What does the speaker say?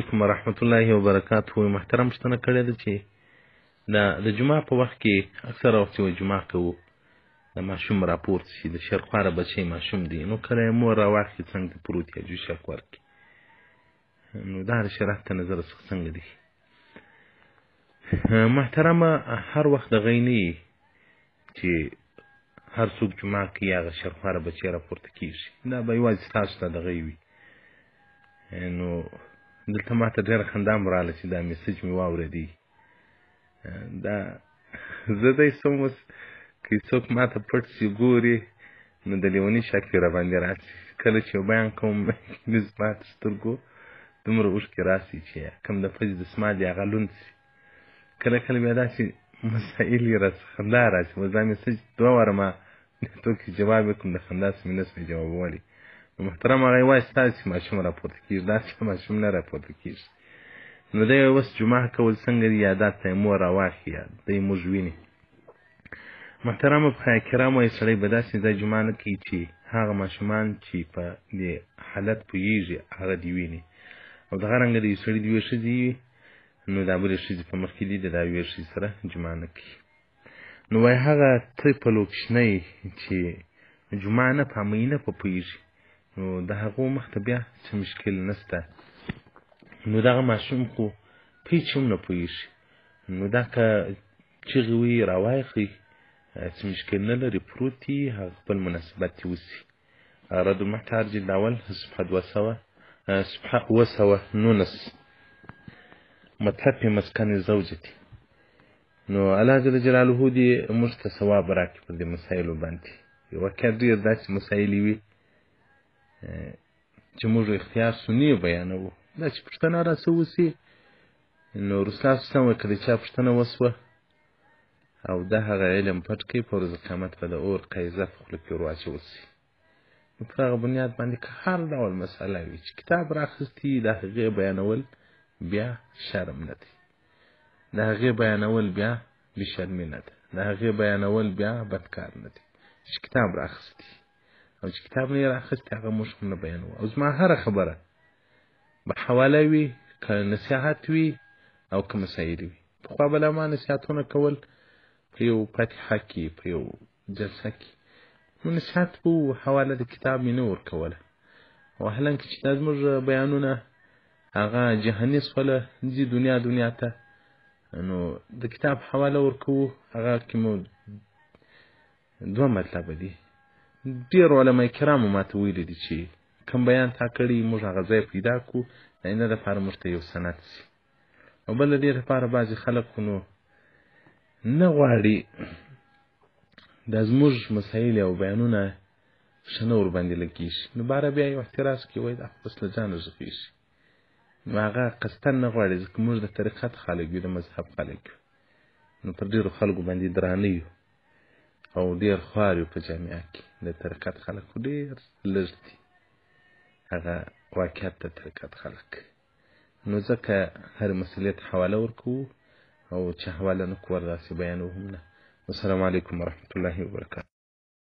علیکم ورحمت الله وبرکاته. محترم پوښتنه کړې ده چې د جمعه په وخت کې اکثره وخت چې جمعه کوو د ماشوم راپورته شي، د شیرخواره بچی ماشوم دی، نو کله یې مور راواخلي څنګ ته پروت یا جوشک ورکړي، نو دا د شریعت د نظره څخه څنګه دی؟ محترمه هر وخت دغه نه وي چې هر څوک جمعه کوي هغه شیرخواره بچی راپورته کېږي، دا به یوازې ستاسو ته دغه وي. نو دلته ما ته ډېره خندا م راغله چې دا میسج مې واورېدی. دا زه دی سم اوس که څوک ما ته پټ سي ګوري نو د لیوني شک یې راباندې راسي. کله چې یو بیان کوم زما د سترګو دومره اوښکې راسي چې کوم د پزې دسمال دی هغه لوند سي. کله کله بیا داسې مسایل یې راڅخه خندا راسي. اوس دا میسج 2 واره ما ټوکې جواب یې کوم، د خندا څه مې نه سوی جوابولی. محترم هغه یې وایي ستاسې چې ماشوم راپورته کېږي، داسې ماشوم نه راپورته کېږي. نو دی اوس جمعه کول څنګه دي؟ یا دا ته یې مور راواخلي یا دی موږ ویني. محترمه په کرامو یې سړی به داسې ځای جمعه نه کوي چې هغه ماشومان چې په دې حالت پوهېږي هغه دې ویني، او دغه رنګه د یو سړي د یوې ښځې وي نو دا بلې ښځې په مخ کې دي د دا یوې ښځې سره جمعه نه کوي. نو وایي هغه ټریپل کوچنی چې جمعه نه په مینه په پوهېږي نو د هغو مخ ته بیا څه مشکل نشته. نو دغه ماشوم خو په هېڅ هم نه پوهېږي، نو دا که چغې وي راواخلي څه مشکل نه لري، پروت وي هغه خپل مناسبت یې وسي. رد المحتار جلد اول صفحه 219 مطلب په مسکن زوجتي. نو الله جل جلاله دې موږ ته ثواب راکړي په دې مسایلو باندې. واقعا ډېر داسې مسایل وي چې موږ اختیار سني بیانوو. دا چې پوښتنه راڅه وسي نو رسول الله صلی که د چا پوښتنه وسوه او دا هغه علم پټ کړي، په ورځ قیامت به د اور قیزه په خوله کې ور واچول سي. نو په هغه بنیاد باندې که هر ډول مسله وي چې کتاب راخیستي د هغې بیانول بیا شرم نه دی، د هغې بیانول بیا بېشرمي نه ده، د هغې بیانول بیا بدکار نه دی. چې کتاب راخیستي او چې کتاب نه یې راخیستي هغه موږ هم نه بیانوو. او زما هره خبره به حواله وي، که نصیحت وي او که مسایل وي. پخوا به لا ما نصیحتونه کول په یو فاتحه کې په یو جلسه کې، نو نصیحت به حواله د کتاب مې نه ورکوله. او حالانکه چې دا زموږ بیانونه هغه جهاني سوله ځي دنیا ته، نو د کتاب حواله ورکوو هغه کې مو 2 مطلبه دي. ډېر علما کرامو ما ته ویلي دي چې کوم بیان تا کړي موږ هغه ځای پیدا کړو د آینده دپاره موږ ته یو سند سي. او بل د دې لپاره بعضې خلک خو نو نه غواړي دا زموږ مسایل او بیانونه ښه نه ورباندې لګېږي، نو باره بیا یو اعتراض کوي وایي دا خو بس له ځانه غږېږي. نو هغه قصدن نه غواړي، ځکه موږ د طریقت خلک یو، د مذهب خلک یو، نو پر ډېرو خلکو باندې درانه یو او ډېر خوار یو په جامعه کې. د طریقت خلک خو ډېر لږ دي هغه واقعیت د طریقت خلک. نو ځکه هر مسئلې ته حواله ورکوو او چې حواله نه کړو داسې بیانوو هم نه. والسلام علیکم ورحمة الله وبرکاته.